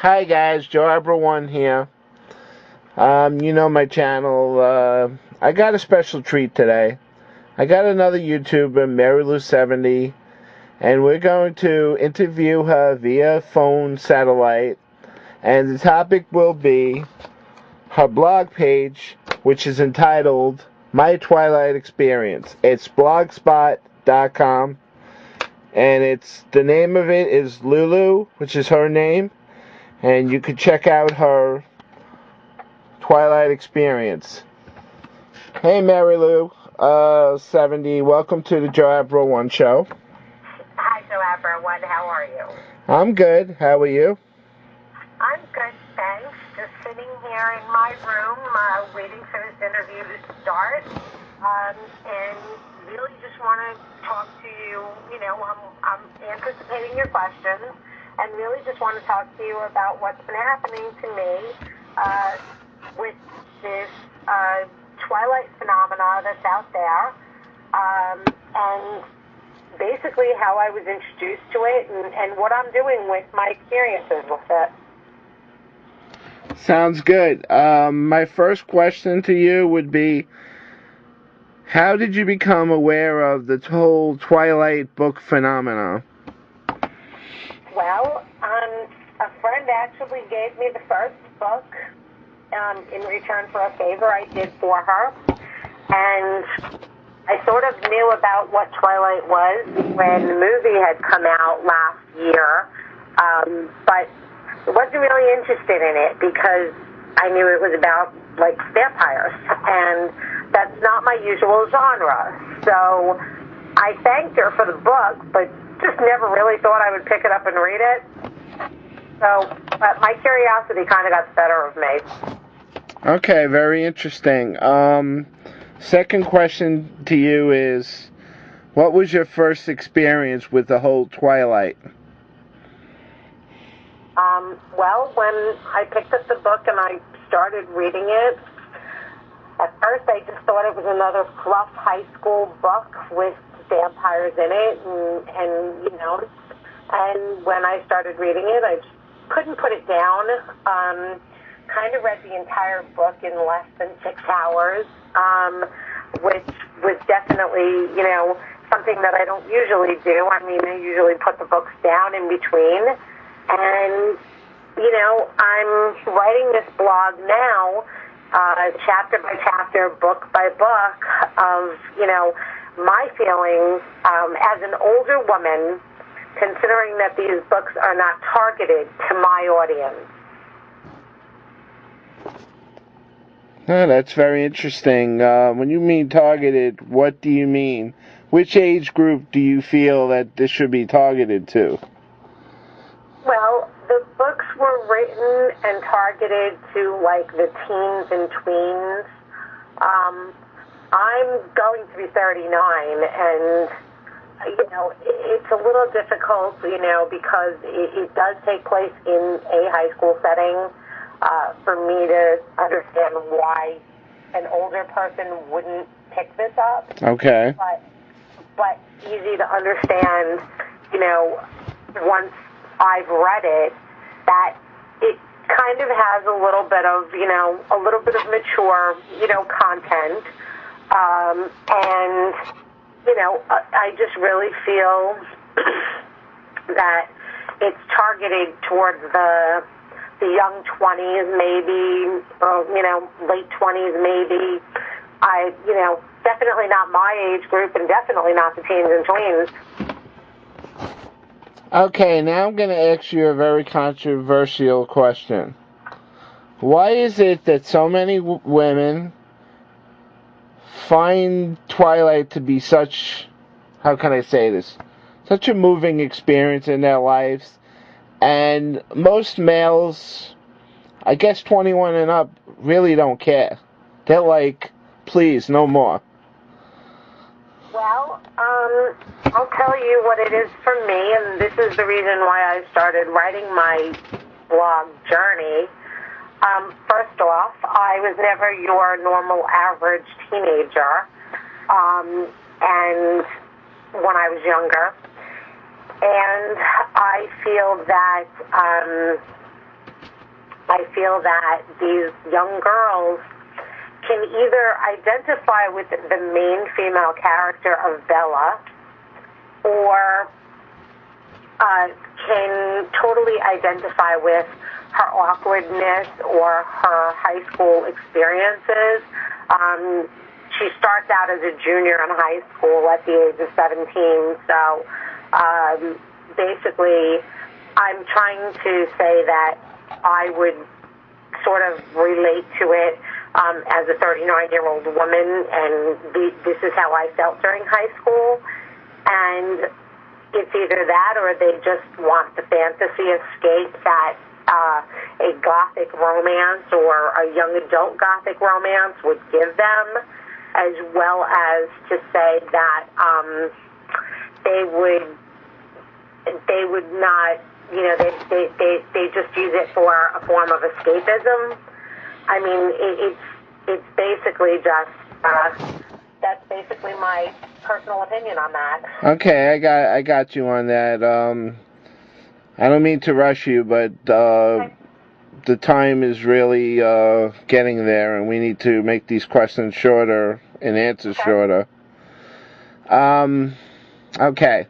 Hi guys, joeabro1 here. You know my channel. I got a special treat today. I got another YouTuber, marilou70, and we're going to interview her via phone satellite. And the topic will be her blog page, which is entitled My Twilight Experience. It's blogspot.com, and the name of it is Lulu, which is her name. And you can check out her Twilight experience. Hey marilou70, welcome to the joeabro1 show. Hi joeabro1, how are you? I'm good. How are you? I'm good, thanks. Just sitting here in my room, waiting for this interview to start, and really just want to talk to you. You know, I'm anticipating your questions, and really just want to talk to you about what's been happening to me with this Twilight phenomena that's out there, and basically how I was introduced to it and what I'm doing with my experiences with it. Sounds good. My first question to you would be, how did you become aware of the whole Twilight book phenomena? Well, a friend actually gave me the first book in return for a favor I did for her, and I sort of knew about what Twilight was when the movie had come out last year, but I wasn't really interested in it because I knew it was about, like, vampires, and that's not my usual genre. So I thanked her for the book, but just never really thought I would pick it up and read it. So my curiosity kind of got the better of me. Okay, very interesting. Second question to you is, what was your first experience with the whole Twilight? Well, when I picked up the book and I started reading it, at first I just thought it was another fluff high school book with vampires in it, and you know, and when I started reading it, I just couldn't put it down. Kind of read the entire book in less than 6 hours, which was definitely, you know, something that I don't usually do. I mean, I usually put the books down in between. And, you know, I'm writing this blog now, chapter by chapter, book by book, of, you know, my feelings as an older woman, considering that these books are not targeted to my audience. Oh, that's very interesting. When you mean targeted, what do you mean? Which age group do you feel that this should be targeted to? Well, the books were written and targeted to, like, the teens and tweens. I'm going to be 39, and, you know, it's a little difficult, you know, because it does take place in a high school setting. For me to understand why an older person wouldn't pick this up. Okay. But easy to understand, you know, once I've read it, that it kind of has a little bit of, you know, a little bit of mature, you know, content. And, you know, I just really feel that it's targeted towards the young 20s, maybe, or, you know, late 20s, maybe. You know, definitely not my age group, and definitely not the teens and tweens. Okay, now I'm going to ask you a very controversial question. Why is it that so many women find Twilight to be such, how can I say this, such a moving experience in their lives, and most males, I guess 21 and up, really don't care? They're like, please, no more. Well, I'll tell you what it is for me, and this is the reason why I started writing my blog journey. First off, I was never your normal average teenager, and when I was younger. And I feel that I feel that these young girls can either identify with the main female character of Bella or can totally identify with her awkwardness or her high school experiences. She starts out as a junior in high school at the age of 17, so basically I'm trying to say that I would sort of relate to it as a 39-year-old woman, and this is how I felt during high school. And it's either that or they just want the fantasy escape that a gothic romance or a young adult gothic romance would give them, as well as to say that they would not, you know, they just use it for a form of escapism. I mean, it's basically just that's basically my personal opinion on that. Okay, I got you on that. I don't mean to rush you, but the time is really getting there, and we need to make these questions shorter and answers shorter. Okay.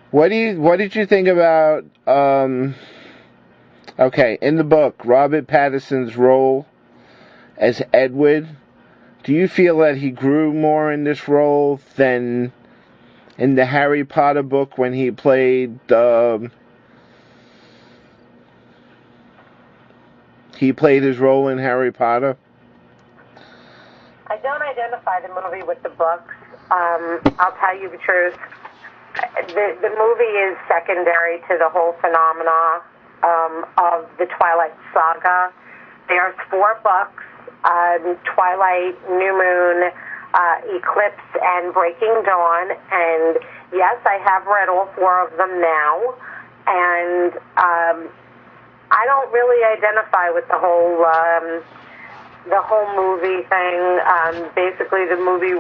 What did you think about okay, in the book, Robert Pattinson's role as Edward? Do you feel that he grew more in this role than in the Harry Potter book when he played his role in Harry Potter? I don't identify the movie with the books. I'll tell you the truth. The movie is secondary to the whole phenomena of the Twilight saga. There's 4 books, Twilight, New Moon, Eclipse, and Breaking Dawn. And yes, I have read all 4 of them now. And I don't really identify with the whole movie thing. Basically, the movie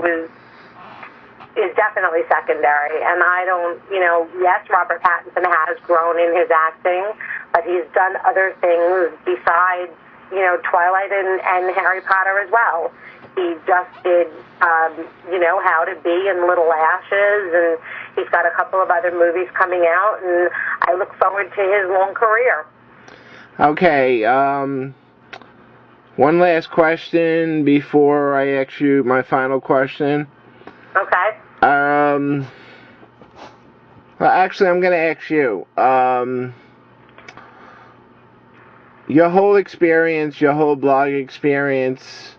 is definitely secondary, and I don't, you know, yes, Robert Pattinson has grown in his acting, but he's done other things besides, you know, Twilight and Harry Potter as well. He just did, you know, How to Be and Little Ashes, and he's got a couple of other movies coming out, and I look forward to his long career. Okay, one last question before I ask you my final question. Okay. Well, actually, I'm going to ask you. Your whole experience, your whole blog experience,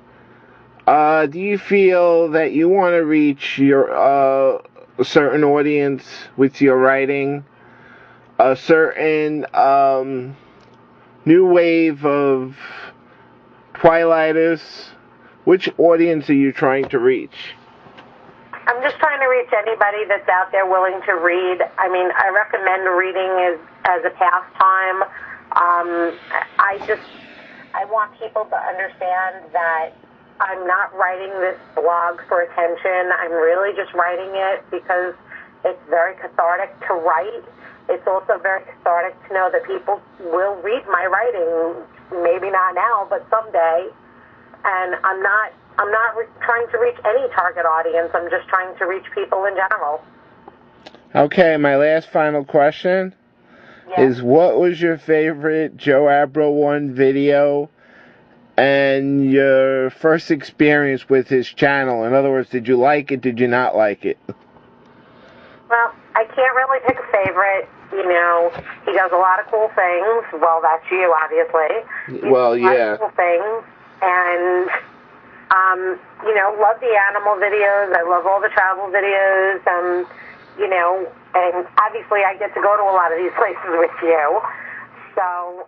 do you feel that you want to reach your a certain audience with your writing? A certain new wave of Twilighters? Which audience are you trying to reach? I'm just trying to reach anybody that's out there willing to read. I mean, I recommend reading as a pastime. I want people to understand that I'm not writing this blog for attention. I'm really just writing it because it's very cathartic to write. It's also very cathartic to know that people will read my writing, maybe not now, but someday. And I'm not trying to reach any target audience. I'm just trying to reach people in general. Okay, my last final question is, what was your favorite joeabro1 video and your first experience with his channel? In other words, did you like it? Did you not like it? Well, I can't really pick a favorite. You know, he does a lot of cool things. Well, that's you, obviously. Well, yeah. A lot of cool things. And, you know, love the animal videos. I love all the travel videos. You know, and obviously I get to go to a lot of these places with you. So